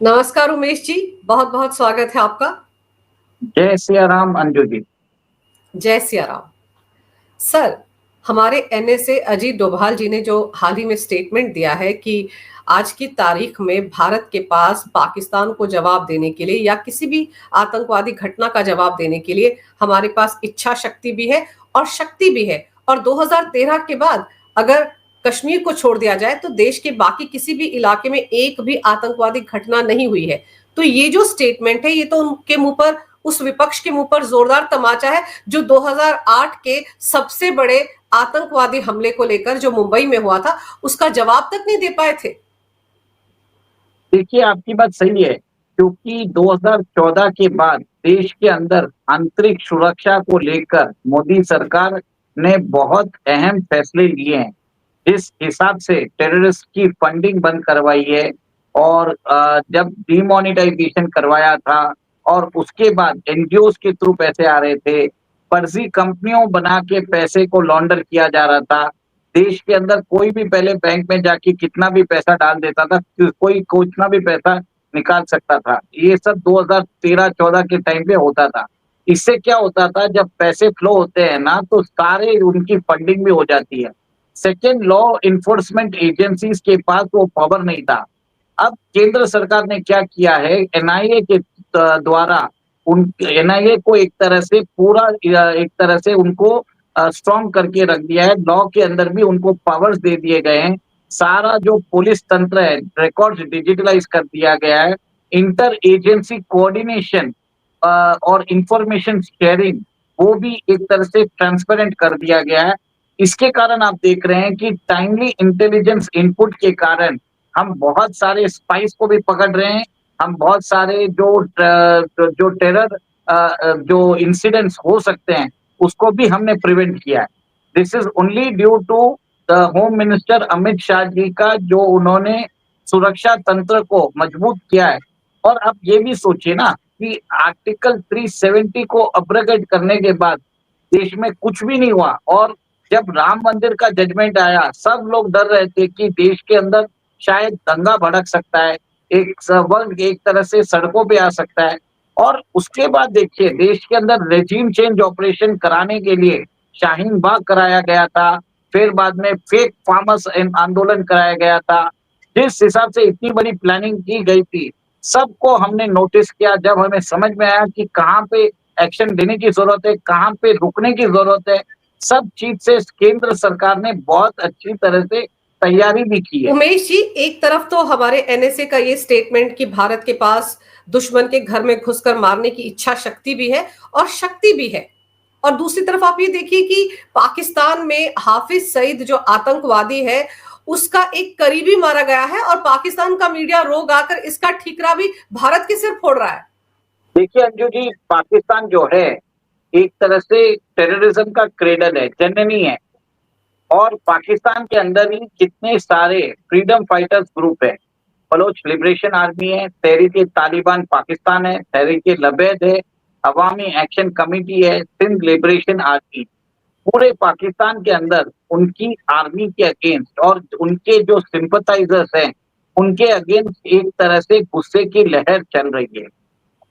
नमस्कार उमेश जी, बहुत बहुत स्वागत है आपका। जय सिया राम अंजू जी। जय सिया राम। सर, हमारे एनएसए अजीत डोभाल जी ने जो हाल ही में स्टेटमेंट दिया है कि आज की तारीख में भारत के पास पाकिस्तान को जवाब देने के लिए या किसी भी आतंकवादी घटना का जवाब देने के लिए हमारे पास इच्छा शक्ति भी है और शक्ति भी है। और 2013 के बाद अगर कश्मीर को छोड़ दिया जाए तो देश के बाकी किसी भी इलाके में एक भी आतंकवादी घटना नहीं हुई है। तो ये जो स्टेटमेंट है ये तो उनके मुंह पर, उस विपक्ष के मुंह पर जोरदार तमाचा है जो 2008 के सबसे बड़े आतंकवादी हमले को लेकर जो मुंबई में हुआ था उसका जवाब तक नहीं दे पाए थे। देखिए, आपकी बात सही है क्योंकि 2014 के बाद देश के अंदर आंतरिक सुरक्षा को लेकर मोदी सरकार ने बहुत अहम फैसले लिए हैं। जिस हिसाब से टेररिस्ट की फंडिंग बंद करवाई है और जब डिमोनेटाइजेशन करवाया था और उसके बाद एनजीओज के थ्रू पैसे आ रहे थे, फर्जी कंपनियों बना के पैसे को लॉन्डर किया जा रहा था। देश के अंदर कोई भी पहले बैंक में जाके कितना भी पैसा डाल देता था, कोई कितना भी पैसा निकाल सकता था। ये सब 2013-14 के टाइम पे होता था। इससे क्या होता था, जब पैसे फ्लो होते हैं ना तो सारे उनकी फंडिंग भी हो जाती है। सेकेंड, लॉ इन्फोर्समेंट एजेंसीज के पास वो पावर नहीं था। अब केंद्र सरकार ने क्या किया है, एनआईए के द्वारा उन एनआईए को एक तरह से पूरा एक तरह से उनको स्ट्रॉन्ग करके रख दिया है। लॉ के अंदर भी उनको पावर्स दे दिए गए हैं। सारा जो पुलिस तंत्र है, रिकॉर्ड्स डिजिटलाइज कर दिया गया है। इंटर एजेंसी कोऑर्डिनेशन और इंफॉर्मेशन शेयरिंग वो भी एक तरह से ट्रांसपेरेंट कर दिया गया है। इसके कारण आप देख रहे हैं कि टाइमली इंटेलिजेंस इनपुट के कारण हम बहुत सारे स्पाइस को भी पकड़ रहे हैं। हम बहुत सारे जो टेरर जो इंसिडेंट्स हो सकते हैं उसको भी हमने प्रिवेंट किया है। This is only due to the home minister Amit Shah ji का, जो उन्होंने सुरक्षा तंत्र को मजबूत किया है। और आप ये भी सोचिए ना कि आर्टिकल 370 को अब्रोगेट करने के बाद देश में कुछ भी नहीं हुआ। और जब राम मंदिर का जजमेंट आया, सब लोग डर रहे थे कि देश के अंदर शायद दंगा भड़क सकता है, वर्ग एक तरह से सड़कों पे आ सकता है। और उसके बाद देखिए, देश के अंदर रेजिम चेंज ऑपरेशन कराने के लिए शाहीन बाग कराया गया था, फिर बाद में फेक फार्मर्स आंदोलन कराया गया था। जिस हिसाब से इतनी बड़ी प्लानिंग की गई थी, सबको हमने नोटिस किया। जब हमें समझ में आया कि कहाँ पे एक्शन लेने की जरूरत है, कहाँ पे रुकने की जरूरत है, सब चीज से केंद्र सरकार ने बहुत अच्छी तरह से तैयारी भी की है। उमेश जी, एक तरफ तो हमारे एनएसए का ये स्टेटमेंट कि भारत के पास दुश्मन के घर में घुसकर मारने की इच्छा शक्ति भी है और शक्ति भी है, और दूसरी तरफ आप ये देखिए कि पाकिस्तान में हाफिज सईद जो आतंकवादी है उसका एक करीबी मारा गया है और पाकिस्तान का मीडिया रोग आकर इसका ठीकरा भी भारत के सिर फोड़ रहा है। देखिए अंजू जी, पाकिस्तान जो है एक तरह से टेररिज्म का क्रेडल है, जननी है। और पाकिस्तान के अंदर ही कितने सारे फ्रीडम फाइटर्स ग्रुप है। बलोच लिबरेशन आर्मी है, तहरीक तालिबान पाकिस्तान है, तहरीक लबैद है, अवामी एक्शन कमेटी है, सिंध लिबरेशन आर्मी। पूरे पाकिस्तान के अंदर उनकी आर्मी के अगेंस्ट और उनके जो सिंपथाइजर्स हैं उनके अगेंस्ट एक तरह से गुस्से की लहर चल रही है।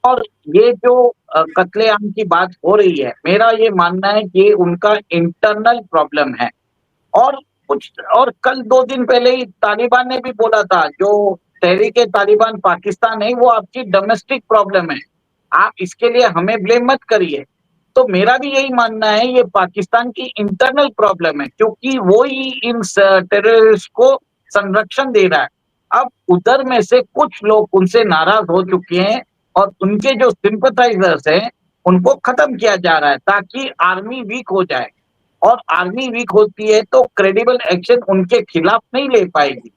और ये जो कत्लेआम की बात हो रही है, मेरा ये मानना है कि उनका इंटरनल प्रॉब्लम है। और कुछ और कल 2 दिन पहले ही तालिबान ने भी बोला था, जो तहरीक तालिबान पाकिस्तान है वो आपकी डोमेस्टिक प्रॉब्लम है, आप इसके लिए हमें ब्लेम मत करिए। तो मेरा भी यही मानना है, ये पाकिस्तान की इंटरनल प्रॉब्लम है क्योंकि वो ही इन टेररिस्ट को संरक्षण दे रहा है। अब उधर में से कुछ लोग उनसे नाराज हो चुके हैं और उनके जो सिंपथाइजर्स हैं उनको खत्म किया जा रहा है ताकि आर्मी वीक हो जाए। और आर्मी वीक होती है तो क्रेडिबल एक्शन उनके खिलाफ नहीं ले पाएगी।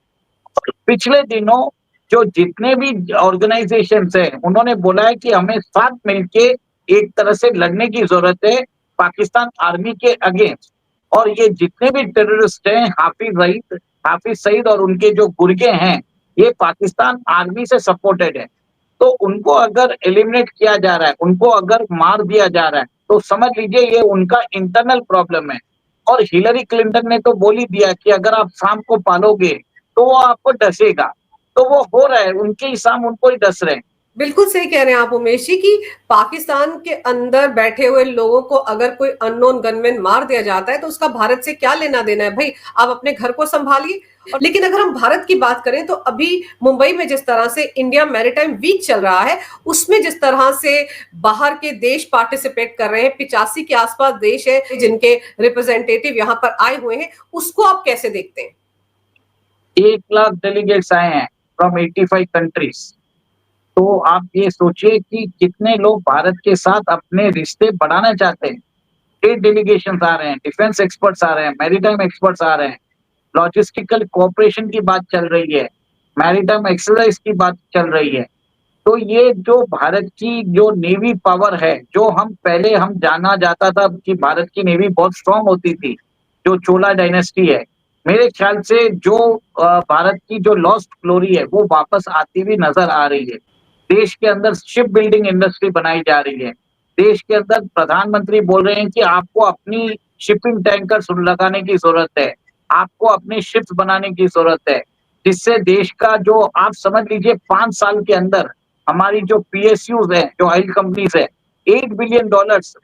और पिछले दिनों जो जितने भी ऑर्गेनाइजेशंस हैं उन्होंने बोला है कि हमें साथ मिलके एक तरह से लड़ने की जरूरत है पाकिस्तान आर्मी के अगेंस्ट। और ये जितने भी टेररिस्ट हैं, हाफिज सईद और उनके जो गुर्गे हैं, ये पाकिस्तान आर्मी से सपोर्टेड है। तो उनको अगर एलिमिनेट किया जा रहा है, उनको अगर मार दिया जा रहा है, तो समझ लीजिए ये उनका इंटरनल प्रॉब्लम है। और हिलरी क्लिंटन ने तो बोल ही दिया कि अगर आप सांप को पालोगे तो वो आपको डसेगा। तो वो हो रहा है, उनके हिसाब हम उनको ही डस रहे हैं। बिल्कुल सही कह रहे हैं आप उमेश जी कि पाकिस्तान के अंदर बैठे हुए लोगों को अगर कोई अननोन गनमैन मार दिया जाता है तो उसका भारत से क्या लेना देना है भाई, आप अपने घर को संभालिए। लेकिन अगर हम भारत की बात करें तो अभी मुंबई में जिस तरह से इंडिया मैरीटाइम वीक चल रहा है, उसमें जिस तरह से बाहर के देश पार्टिसिपेट कर रहे हैं, 85 के आसपास देश है जिनके रिप्रेजेंटेटिव यहाँ पर आए हुए हैं, उसको आप कैसे देखते हैं? 1 लाख डेलीगेट्स आए हैं फ्रॉम 85 कंट्रीज। तो आप ये सोचिए कि कितने लोग भारत के साथ अपने रिश्ते बढ़ाना चाहते हैं। स्टेट डेलीगेशंस आ रहे हैं, डिफेंस एक्सपर्ट्स आ रहे हैं, मैरीटाइम एक्सपर्ट्स आ रहे हैं, लॉजिस्टिकल कोऑपरेशन की बात चल रही है, मैरीटाइम एक्सरसाइज की बात चल रही है। तो ये जो भारत की जो नेवी पावर है, जो हम पहले हम जाना जाता था कि भारत की नेवी बहुत स्ट्रांग होती थी, जो चोला डायनेस्टी है, मेरे ख्याल से जो भारत की जो लॉस्ट ग्लोरी है, वो वापस आती हुई नजर आ रही है। देश के अंदर शिप बिल्डिंग इंडस्ट्री बनाई जा रही है। देश के अंदर प्रधानमंत्री बोल रहे हैं कि आपको अपनी शिपिंग टैंकर्स लगाने की जरूरत है, आपको अपनी शिप्स बनाने की जरूरत है, जिससे देश का जो आप समझ लीजिए 5 साल के अंदर हमारी जो पीएसयूज है, जो ऑयल कंपनीज है, $8 बिलियन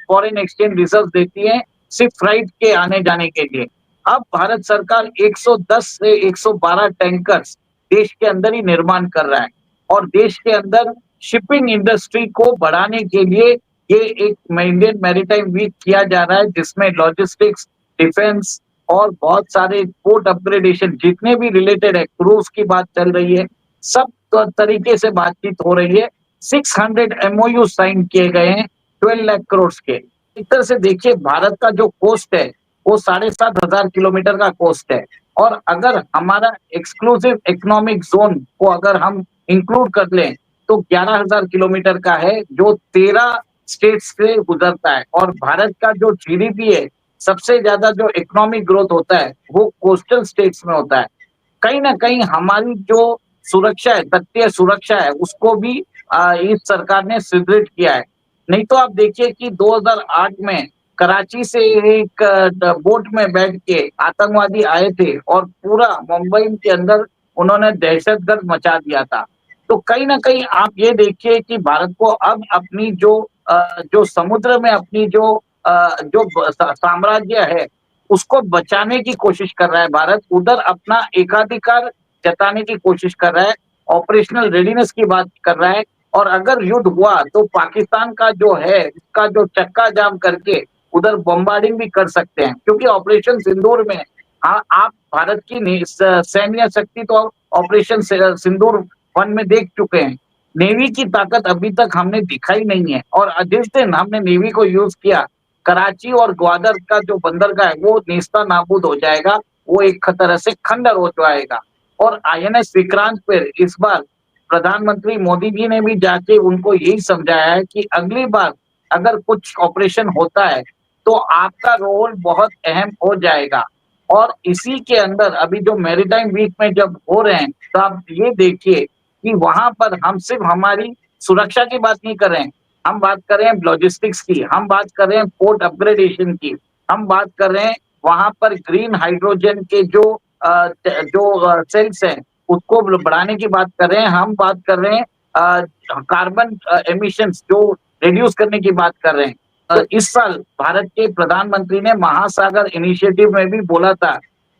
फॉरेन एक्सचेंज रिजर्व देती है सिर्फ फ्राइट के आने जाने के लिए। अब भारत सरकार 110 से 112 टैंकर्स देश के अंदर ही निर्माण कर रहा है और देश के अंदर शिपिंग इंडस्ट्री को बढ़ाने के लिए ये एक इंडियन मैरीटाइम वीक किया जा रहा है, जिसमें लॉजिस्टिक्स, डिफेंस और बहुत सारे पोर्ट अपग्रेडेशन जितने भी रिलेटेड है, क्रूज की बात चल रही है, सब तरीके से बातचीत हो रही है। 600 एमओयू साइन किए गए हैं 12 लाख करोड़ के। एक तरह से देखिए भारत का जो कोस्ट है वो 7,500 किलोमीटर का कोस्ट है और अगर हमारा एक्सक्लूसिव इकोनॉमिक जोन को अगर हम इंक्लूड कर लें तो 11,000 किलोमीटर का है, जो 13 स्टेट्स से गुजरता है और भारत का जो जीडीपी है, सबसे ज्यादा जो इकोनॉमिक ग्रोथ होता है वो कोस्टल स्टेट्स में होता है। कहीं ना कहीं हमारी जो सुरक्षा है, तटीय सुरक्षा है, उसको भी इस सरकार ने सुदृढ़ किया है। नहीं तो आप देखिए कि 2008 में कराची से एक बोट में बैठ के आतंकवादी आए थे और पूरा मुंबई के अंदर उन्होंने दहशतगर्द मचा दिया था। तो कहीं ना कहीं आप ये देखिए कि भारत को अब अपनी जो समुद्र में अपनी जो साम्राज्य है उसको बचाने की कोशिश कर रहा है भारत, उधर अपना एकाधिकार जताने की कोशिश कर रहा है, ऑपरेशनल रेडीनेस की बात कर रहा है और अगर युद्ध हुआ तो पाकिस्तान का जो है इसका जो चक्का जाम करके उधर बम्बार्डिंग भी कर सकते हैं, क्योंकि ऑपरेशन सिंदूर में आप भारत की सैन्य शक्ति तो ऑपरेशन सिंदूर 1 में देख चुके हैं। नेवी की ताकत अभी तक हमने दिखाई नहीं है और जिस दिन हमने नेवी को यूज किया, कराची और ग्वादर का जो बंदरगाह है वो नेस्ता नाबूद हो जाएगा, वो एक तरह से खंडर हो जाएगा। और आईएनएस विक्रांत पर इस बार प्रधानमंत्री मोदी जी ने भी जाके उनको यही समझाया है कि अगली बार अगर कुछ ऑपरेशन होता है तो आपका रोल बहुत अहम हो जाएगा। और इसी के अंदर अभी जो मैरीटाइम वीक में जब हो रहे हैं तो आप ये देखिए कि वहां पर हम सिर्फ हमारी सुरक्षा की बात नहीं कर रहे हैं, हम बात कर रहे हैं लॉजिस्टिक्स की, हम बात कर रहे हैं पोर्ट अपग्रेडेशन की, हम बात कर रहे हैं वहां पर ग्रीन हाइड्रोजन के जो सेल्स हैं उसको बढ़ाने की बात कर रहे हैं, हम बात कर रहे हैं कार्बन एमिशंस जो रिड्यूस करने की बात कर रहे हैं। तो इस साल भारत के प्रधानमंत्री ने महासागर इनिशिएटिव में भी बोला था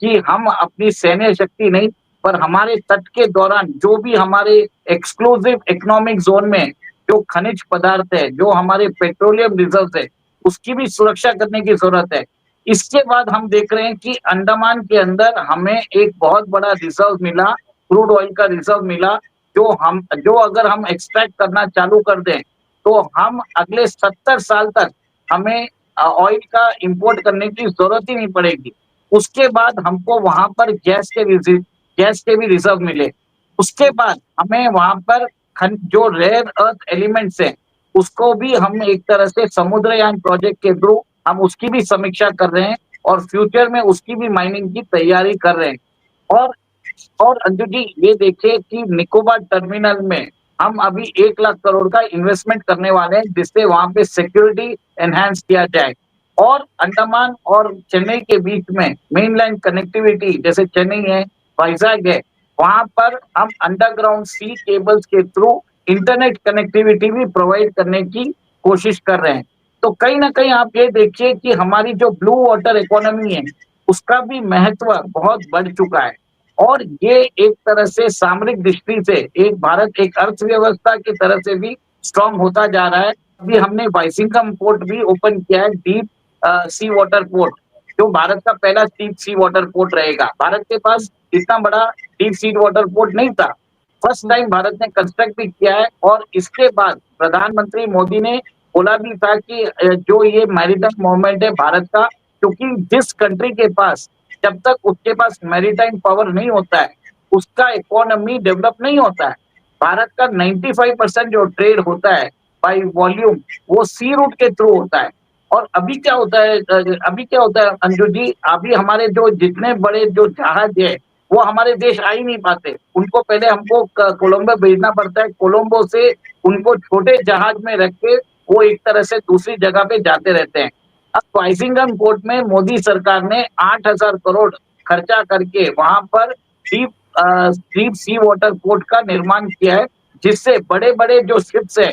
कि हम अपनी सैन्य शक्ति नहीं पर हमारे तट के दौरान जो भी हमारे एक्सक्लूसिव इकोनॉमिक जोन में जो खनिज पदार्थ है, जो हमारे पेट्रोलियम रिजर्व है, उसकी भी सुरक्षा करने की जरूरत है। इसके बाद हम देख रहे हैं कि अंडमान के अंदर हमें एक बहुत बड़ा रिजर्व मिला, क्रूड ऑयल का रिजर्व मिला, जो अगर हम एक्सट्रैक्ट करना चालू कर दें तो हम अगले 70 साल तक हमें ऑयल का इंपोर्ट करने की जरूरत ही नहीं पड़ेगी। उसके बाद हमको वहां पर गैस के भी रिजर्व मिले। उसके बाद हमें वहां पर जो रेयर अर्थ एलिमेंट्स हैं उसको भी हम एक तरह से समुद्रयान प्रोजेक्ट के थ्रू हम उसकी भी समीक्षा कर रहे हैं और फ्यूचर में उसकी भी माइनिंग की तैयारी कर रहे हैं। और अंजू जी ये देखिए कि निकोबार टर्मिनल में हम अभी 1 लाख करोड़ का इन्वेस्टमेंट करने वाले हैं, जिससे वहां पे सिक्योरिटी एनहांस किया जाए और अंडमान और चेन्नई के बीच में मेन लाइन कनेक्टिविटी, जैसे चेन्नई है, वाइजैक है, वहां पर हम अंडरग्राउंड सी केबल्स के थ्रू इंटरनेट कनेक्टिविटी भी प्रोवाइड करने की कोशिश कर रहे हैं। तो कहीं ना कहीं आप ये देखिए कि हमारी जो ब्लू वाटर इकोनॉमी है उसका भी महत्व बहुत बढ़ चुका है। और ये एक तरह से सामरिक दृष्टि से एक भारत एक अर्थव्यवस्था की तरह से भी स्ट्रांग होता जा रहा है। अभी हमने वाइसिंघम पोर्ट भी ओपन किया है, डीप सी वाटर पोर्ट, जो भारत का पहला डीप सी वाटर पोर्ट रहेगा। भारत के पास इतना बड़ा डीप सी वाटर पोर्ट नहीं था, फर्स्ट टाइम भारत ने कंस्ट्रक्ट भी किया है। और इसके बाद प्रधानमंत्री मोदी ने बोला भी था कि जो ये मैरीटाइम मूवमेंट है भारत का, क्योंकि जिस कंट्री के पास जब तक उसके पास मैरीटाइम पावर नहीं होता है उसका इकोनॉमी डेवलप नहीं होता है। भारत का 95% जो ट्रेड होता है बाय वॉल्यूम वो सी रूट के थ्रू होता है। और अभी क्या होता है अंजू जी, अभी हमारे जो जितने बड़े जो जहाज है वो हमारे देश आ ही नहीं पाते, उनको पहले हमको कोलंबो भेजना पड़ता है, कोलंबो से उनको छोटे जहाज में रख के वो एक तरह से दूसरी जगह पे जाते रहते हैं। अब वाइसिंघम पोर्ट में मोदी सरकार ने 8,000 करोड़ खर्चा करके वहां पर deep deep sea water port का निर्माण किया है, जिससे बड़े बड़े जो शिप्स है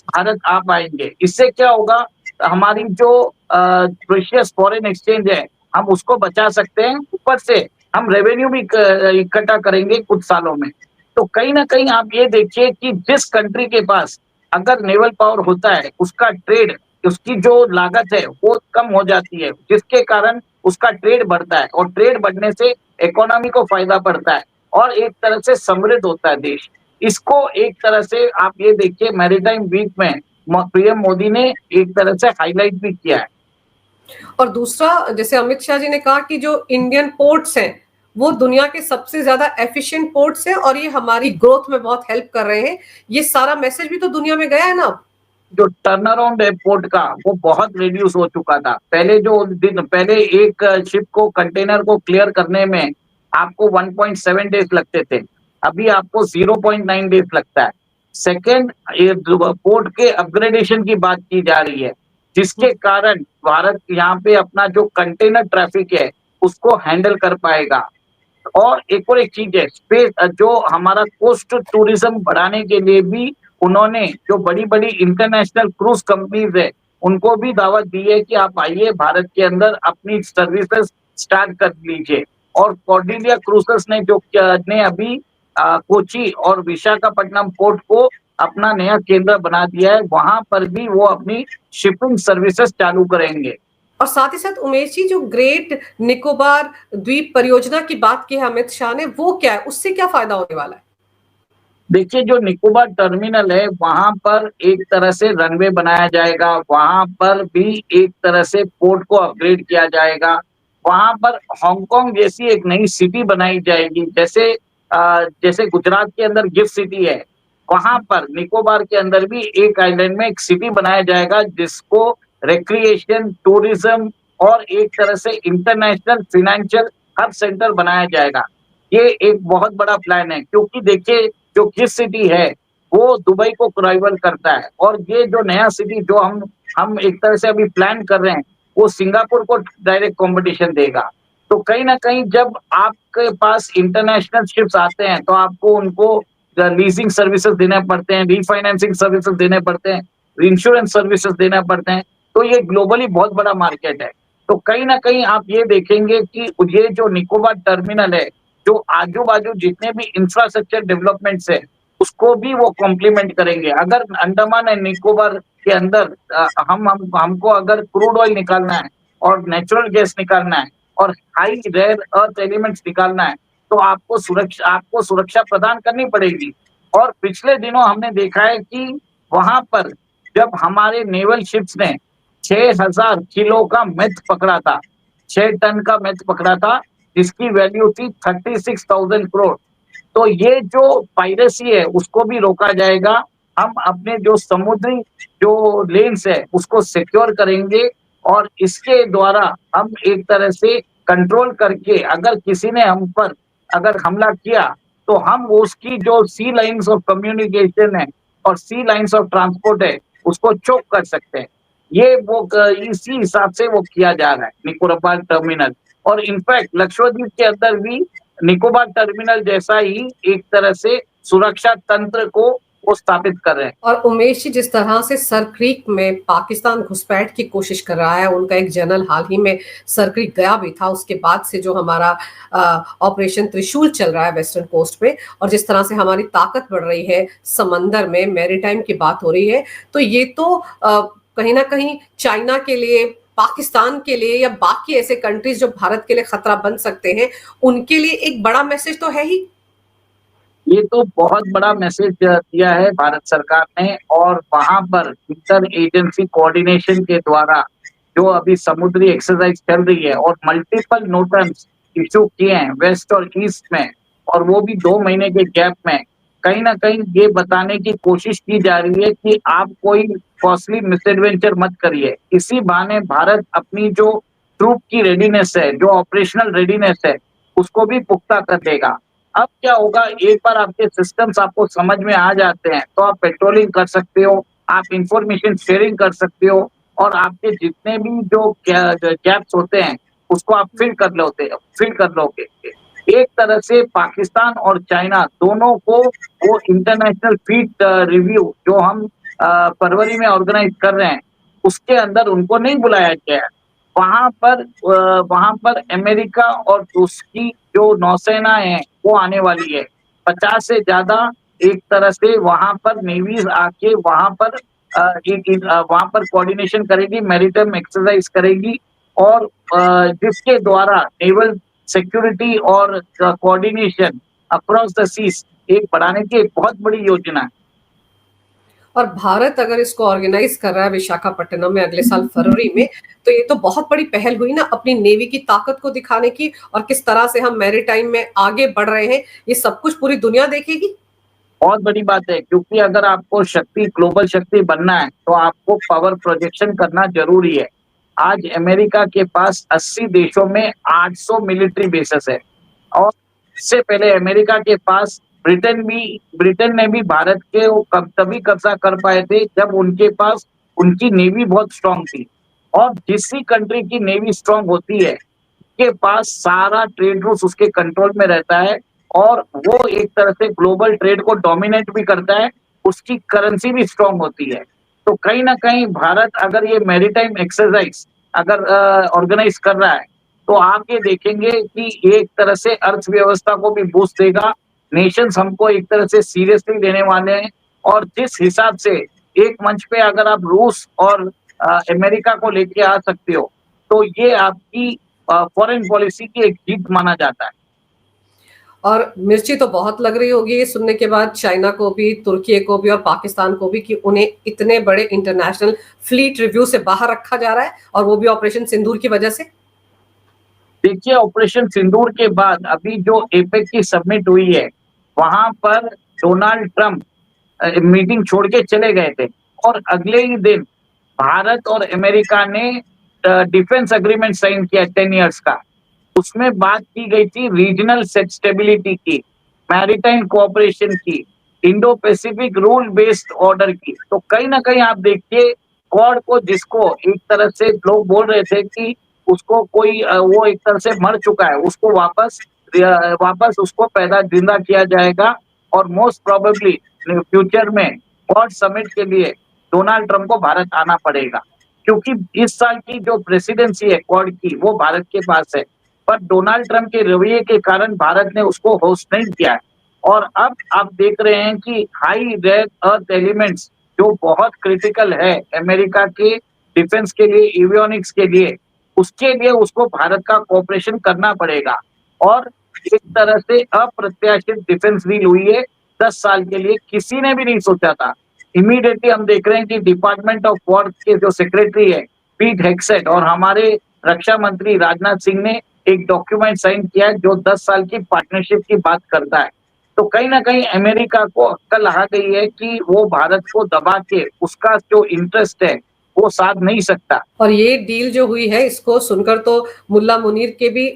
भारत आ पाएंगे। इससे क्या होगा, हमारी जो प्रेशियस फॉरेन एक्सचेंज है हम उसको बचा सकते हैं, ऊपर से हम रेवेन्यू भी इकट्ठा करेंगे कुछ सालों में। तो कहीं ना कहीं आप ये देखिए कि जिस कंट्री के पास अगर नेवल पावर होता है उसका ट्रेड, उसकी जो लागत है वो कम हो जाती है, जिसके कारण उसका ट्रेड बढ़ता है और ट्रेड बढ़ने से इकोनॉमी को फायदा पड़ता है और एक तरह से समृद्ध होता है देश। इसको एक तरह से आप ये देखिए मैरीटाइम वीक में पीएम मोदी ने एक तरह से हाईलाइट भी किया है। और दूसरा, जैसे अमित शाह जी ने कहा कि जो इंडियन पोर्ट्स हैं वो दुनिया के सबसे ज्यादा एफिशिएंट पोर्ट्स हैं और ये हमारी ग्रोथ में बहुत हेल्प कर रहे हैं, ये सारा मैसेज भी तो दुनिया में गया है ना। जो टर्न अराउंड है पोर्ट का वो बहुत रिड्यूस हो चुका था। पहले एक शिप को कंटेनर को क्लियर करने में आपको 1.7 डेज लगते थे, अभी आपको 0.9 डेज लगता है। सेकेंड, पोर्ट के अपग्रेडेशन की बात की जा रही है, जिसके कारण भारत यहाँ पे अपना जो कंटेनर ट्रैफिक है उसको हैंडल कर पाएगा। और एक चीज है, स्पेस जो हमारा कोस्ट टूरिज्म बढ़ाने के लिए भी उन्होंने जो बड़ी बड़ी इंटरनेशनल क्रूज कंपनीज है उनको भी दावत दी है कि आप आइए भारत के अंदर अपनी सर्विसेज स्टार्ट कर लीजिए। और कॉर्डिलिया क्रूजेस ने अभी कोची और विशाखापट्टनम पोर्ट को अपना नया केंद्र बना दिया है, वहां पर भी वो अपनी शिपिंग सर्विसेज चालू करेंगे। और साथ ही साथ उमेश जी, जो ग्रेट निकोबार द्वीप परियोजना की बात की है अमित शाह ने, वो क्या है, उससे क्या फायदा होने वाला है? देखिए, जो निकोबार टर्मिनल है वहां पर एक तरह से रनवे बनाया जाएगा, वहां पर भी एक तरह से पोर्ट को अपग्रेड किया जाएगा, वहां पर हांगकांग जैसी एक नई सिटी बनाई जाएगी। जैसे गुजरात के अंदर गिफ्ट सिटी है, वहां पर निकोबार के अंदर भी एक आइलैंड में एक सिटी बनाया जाएगा जिसको रिक्रिएशन, टूरिज्म और एक तरह से इंटरनेशनल फाइनेंशियल हब सेंटर बनाया जाएगा। ये एक बहुत बड़ा प्लान है, क्योंकि देखिए जो गिफ्ट सिटी है वो दुबई को राइवल करता है, और ये जो नया सिटी जो हम एक तरह से अभी प्लान कर रहे हैं वो सिंगापुर को डायरेक्ट कंपटीशन देगा। तो कहीं ना कहीं जब आपके पास इंटरनेशनल शिप्स आते हैं तो आपको उनको लीजिंग सर्विसेज देने पड़ते हैं, रीफाइनेंसिंग सर्विसेज देने पड़ते हैं, इंश्योरेंस सर्विसेज देने पड़ते हैं। तो ये ग्लोबली बहुत बड़ा मार्केट है। तो कहीं ना कहीं आप ये देखेंगे कि ये जो निकोबार टर्मिनल है, जो आजू बाजू जितने भी इंफ्रास्ट्रक्चर डेवलपमेंट्स है उसको भी वो कॉम्प्लीमेंट करेंगे। अगर अंडमान एंड निकोबार के अंदर हमको अगर क्रूड ऑयल निकालना है और नेचुरल गैस निकालना है और हाई रेयर अर्थ एलिमेंट्स निकालना है तो आपको सुरक्षा प्रदान करनी पड़ेगी। और पिछले दिनों हमने देखा है कि वहां पर जब हमारे नेवल शिप्स ने 6,000 किलो का मेथ पकड़ा था, 6 टन का मेथ पकड़ा था, जिसकी वैल्यू थी 36,000 करोड़। तो ये जो पायरेसी है उसको भी रोका जाएगा। हम अपने जो समुद्री जो लेन्स है उसको सिक्योर करेंगे और इसके द्वारा हम एक तरह से कंट्रोल करके अगर किसी ने हम पर अगर हमला किया तो हम उसकी जो सी लाइन्स ऑफ कम्युनिकेशन है और सी लाइन्स ऑफ ट्रांसपोर्ट है उसको चोक कर सकते हैं। ये वो इसी हिसाब से वो किया जा रहा है निकोबार टर्मिनल। और इनफैक्ट लक्षद्वीप के अंदर भी निकोबार टर्मिनल जैसा ही एक तरह से सुरक्षा तंत्र को वो स्थापित कर रहे हैं। और उमेश जी, जिस तरह से सर क्रीक में पाकिस्तान घुसपैठ की कोशिश कर रहा है, उनका एक जनरल हाल ही में सर क्रीक गया भी था, उसके बाद से जो हमारा ऑपरेशन त्रिशूल चल रहा है वेस्टर्न कोस्ट पे, और जिस तरह से हमारी ताकत बढ़ रही है समंदर में, मैरीटाइम की बात हो रही है, तो ये तो कहीं ना कहीं चाइना के लिए, पाकिस्तान के लिए या बाकी ऐसे कंट्रीज जो भारत के लिए खतरा बन सकते हैं, उनके लिए एक बड़ा मैसेज तो है ही। ये तो बहुत बड़ा मैसेज दिया है भारत सरकार ने, और वहां पर इंटर एजेंसी कोऑर्डिनेशन के द्वारा जो अभी समुद्री एक्सरसाइज चल रही है और मल्टीपल नोटम्स इशू किए हैं वेस्ट और ईस्ट में, और वो भी 2 महीने के गैप में, कहीं ना कहीं ये बताने की कोशिश की जा रही है कि आप कोई कॉस्टली मिसएडवेंचर मत करिए। इसी बहाने भारत अपनी जो ट्रूप की रेडीनेस है, जो ऑपरेशनल रेडीनेस है, उसको भी पुख्ता कर देगा। अब क्या होगा, एक बार आपके सिस्टम्स आपको समझ में आ जाते हैं तो आप पेट्रोलिंग कर सकते हो, आप इंफॉर्मेशन शेयरिंग कर सकते हो, और आपके जितने भी जो गैप्स होते हैं उसको आप फिल कर लोगे। एक तरह से पाकिस्तान और चाइना दोनों को वो इंटरनेशनल फीट रिव्यू जो हम फरवरी में ऑर्गेनाइज कर रहे हैं, उसके अंदर उनको नहीं बुलाया गया है। वहां पर अमेरिका और उसकी जो नौसेना है वो आने वाली है। 50 से ज्यादा एक तरह से वहां पर नेवीज आके वहां पर कोऑर्डिनेशन करेगी, मैरीटाइम एक्सरसाइज करेगी, और जिसके द्वारा नेवल सिक्योरिटी और कोऑर्डिनेशन अक्रॉस द सीज एक बढ़ाने की एक बहुत बड़ी योजना है। और भारत अगर इसको ऑर्गेनाइज कर रहा है विशाखापट्टनम में अगले साल फरवरी में, तो ये तो बहुत बड़ी पहल हुई ना अपनी नेवी की ताकत को दिखाने की, और किस तरह से हम मैरीटाइम में आगे बढ़ रहे हैं, ये सब कुछ पूरी दुनिया देखेगी। बहुत बड़ी बात है, क्योंकि अगर आपको ग्लोबल शक्ति बनना है तो आपको पावर प्रोजेक्शन करना जरूरी है। आज अमेरिका के पास 80 देशों में 800 मिलिट्री बेसेस है, और इससे पहले अमेरिका के पास ब्रिटेन ने भी भारत के वो तभी कब्जा कर पाए थे जब उनके पास उनकी नेवी बहुत स्ट्रांग थी। और जिस कंट्री की नेवी स्ट्रांग होती है, के पास सारा ट्रेड रूट उसके कंट्रोल में रहता है, और वो एक तरह से ग्लोबल ट्रेड को डोमिनेट भी करता है, उसकी करेंसी भी स्ट्रांग होती है। तो कहीं ना कहीं भारत अगर ये मैरीटाइम एक्सरसाइज अगर ऑर्गेनाइज कर रहा है, तो आप ये देखेंगे कि एक तरह से अर्थव्यवस्था को भी बूस्ट देगा। नेशंस हमको एक तरह से सीरियसली लेने वाले हैं, और जिस हिसाब से एक मंच पे अगर आप रूस और अमेरिका को लेके आ सकते हो, तो ये आपकी फॉरेन पॉलिसी की एक जीत माना जाता है। और मिर्ची तो बहुत लग रही होगी ये सुनने के बाद चाइना को भी, तुर्की को भी और पाकिस्तान को भी, कि उन्हें इतने बड़े इंटरनेशनल फ्लीट रिव्यू से बाहर रखा जा रहा है, और वो भी ऑपरेशन सिंदूर की वजह से। देखिए, ऑपरेशन सिंदूर के बाद अभी जो एपेक की समिट हुई है, वहां पर डोनाल्ड ट्रंप मीटिंग छोड़ के चले गए थे, और अगले ही दिन भारत और अमेरिका ने डिफेंस एग्रीमेंट साइन किया 10 इयर्स का। उसमें बात की गई थी रीजनल स्टेबिलिटी की, मैरीटाइम कोऑपरेशन की, Indo Pacific rule based order की। तो कहीं ना कहीं आप देखिए, क्वाड को जिसको एक तरह से लोग बोल रहे थे कि उसको कोई वो एक तरह से मर चुका है, उसको वापस उसको पैदा जिंदा किया जाएगा, और मोस्ट प्रोबेबली फ्यूचर में क्वाड समिट के लिए डोनाल्ड ट्रंप को भारत आना पड़ेगा, क्योंकि इस साल की जो प्रेसिडेंसी है क्वाड की वो भारत के पास है। पर डोनाल्ड ट्रंप के रवैये के कारण भारत ने उसको होस्ट नहीं किया है। और अब आप देख रहे हैं कि हाई रेयर अर्थ एलिमेंट्स जो बहुत क्रिटिकल है अमेरिका के डिफेंस के लिए, एवियोनिक्स के लिए, उसके लिए उसको भारत का कोऑपरेशन करना पड़ेगा। और एक तरह से अप्रत्याशित डिफेंस डील हुई है 10 साल के लिए, किसी ने भी नहीं सोचा था। इमीडिएटली हम देख रहे हैं कि डिपार्टमेंट ऑफ वॉर के जो सेक्रेटरी है पीट हेग्सेट, और हमारे रक्षा मंत्री राजनाथ सिंह ने एक डॉक्यूमेंट साइन किया है जो 10 साल की पार्टनरशिप की बात करता है। तो कहीं ना कहीं अमेरिका को अक्ल आ गई है कि वो भारत को दबा के उसका जो इंटरेस्ट है वो साध नहीं सकता। और ये डील जो हुई है, इसको सुनकर तो मुल्ला मुनीर के भी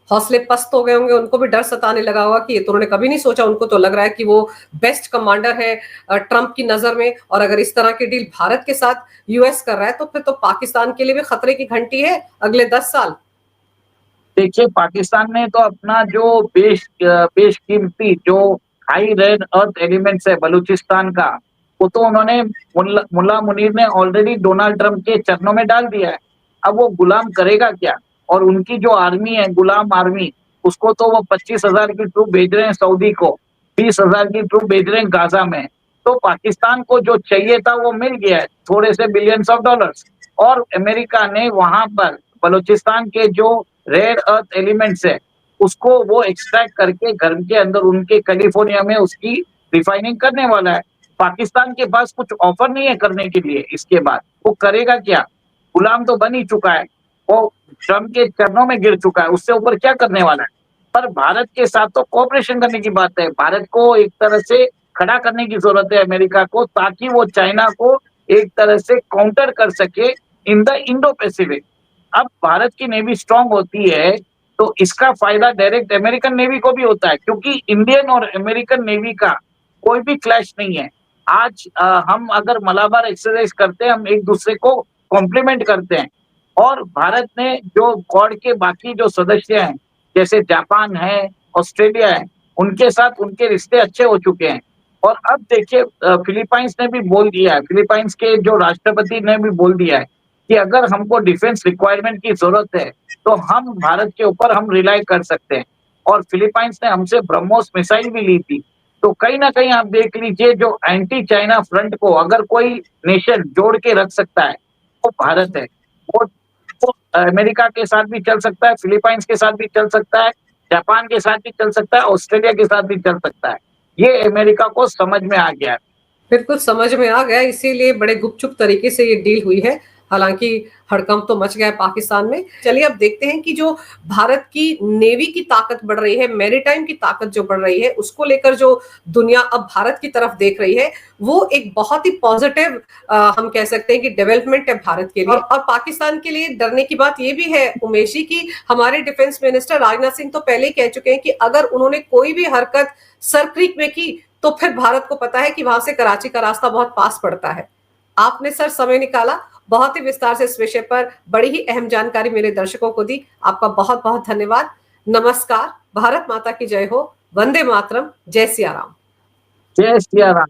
हौसले पस्त हो गए होंगे, उनको भी डर सताने लगा होगा कि ये तो उन्होंने कभी नहीं सोचा। उनको तो लग रहा है कि वो बेस्ट कमांडर है ट्रंप की नजर में, और अगर इस तरह की डील भारत के साथ यूएस कर रहा है, तो फिर तो पाकिस्तान के लिए भी खतरे की घंटी है अगले 10 साल। देखिए पाकिस्तान ने तो अपना जो बेशकीमती जो हाई रेड अर्थ एलिमेंट्स है बलूचिस्तान का, वो तो उन्होंने मुल्ला मुनीर ने ऑलरेडी डोनाल्ड ट्रंप के चरणों में डाल दिया है। अब वो गुलाम करेगा क्या? और उनकी जो आर्मी है, गुलाम आर्मी, उसको तो वो 25,000 की ट्रूप भेज रहे हैं सऊदी को, 20,000 की ट्रूप भेज रहे हैं गाजा में। तो पाकिस्तान को जो चाहिए था वो मिल गया है, थोड़े से बिलियंस ऑफ डॉलर्स। और अमेरिका ने वहां पर बलूचिस्तान के जो रेयर अर्थ एलिमेंट्स है, उसको वो एक्सट्रैक्ट करके घर के अंदर उनके कैलिफोर्निया में उसकी रिफाइनिंग करने वाला है। पाकिस्तान के पास कुछ ऑफर नहीं है करने के लिए। इसके बाद वो करेगा क्या? गुलाम तो बन ही चुका है, वो ट्रम्प के चरणों में गिर चुका है, उससे ऊपर क्या करने वाला है? पर भारत के साथ तो कोऑपरेशन करने की बात है। भारत को एक तरह से खड़ा करने की जरूरत है अमेरिका को, ताकि वो चाइना को एक तरह से काउंटर कर सके इन द इंडो पैसिफिक। अब भारत की नेवी स्ट्रांग होती है तो इसका फायदा डायरेक्ट अमेरिकन नेवी को भी होता है, क्योंकि इंडियन और अमेरिकन नेवी का कोई भी क्लैश नहीं है। आज हम अगर मलाबार एक्सरसाइज करते हैं, हम एक दूसरे को कॉम्प्लीमेंट करते हैं। और भारत ने जो क्वाड के बाकी जो सदस्य हैं, जैसे जापान है, ऑस्ट्रेलिया है, उनके साथ उनके रिश्ते अच्छे हो चुके हैं। और अब देखिए फिलीपाइंस ने भी बोल दिया है, फिलीपाइंस के जो राष्ट्रपति ने भी बोल दिया है कि अगर हमको डिफेंस रिक्वायरमेंट की जरूरत है तो हम भारत के ऊपर हम रिलाई कर सकते हैं। और फिलीपाइंस ने हमसे ब्रह्मोस मिसाइल भी ली थी। तो कहीं ना कहीं आप देख लीजिए, जो एंटी चाइना फ्रंट को अगर कोई नेशन जोड़ के रख सकता है वो भारत है। वो अमेरिका के साथ भी चल सकता है, फिलीपाइंस के साथ भी चल सकता है, जापान के साथ भी चल सकता है, ऑस्ट्रेलिया के साथ भी चल सकता है। ये अमेरिका को समझ में आ गया है। बिल्कुल समझ में आ गया, इसीलिए बड़े गुपचुप तरीके से ये डील हुई है। हालांकि हड़कंप तो मच गया है पाकिस्तान में। चलिए अब देखते हैं कि जो भारत की नेवी की ताकत बढ़ रही है, मैरीटाइम की ताकत जो बढ़ रही है, उसको लेकर जो दुनिया अब भारत की तरफ देख रही है, वो एक बहुत ही पॉजिटिव हम कह सकते हैं कि डेवलपमेंट है भारत के लिए। और पाकिस्तान के लिए डरने की बात ये भी है उमेश जी की हमारे डिफेंस मिनिस्टर राजनाथ सिंह तो पहले ही कह चुके हैं कि अगर उन्होंने कोई भी हरकत सर क्रीक में की तो फिर भारत को पता है कि वहां से कराची का रास्ता बहुत पास पड़ता है। आपने सर समय निकाला, बहुत ही विस्तार से इस विषय पर बड़ी ही अहम जानकारी मेरे दर्शकों को दी। आपका बहुत बहुत धन्यवाद। नमस्कार। भारत माता की जय हो। वंदे मातरम। जय सिया राम। जय सिया राम।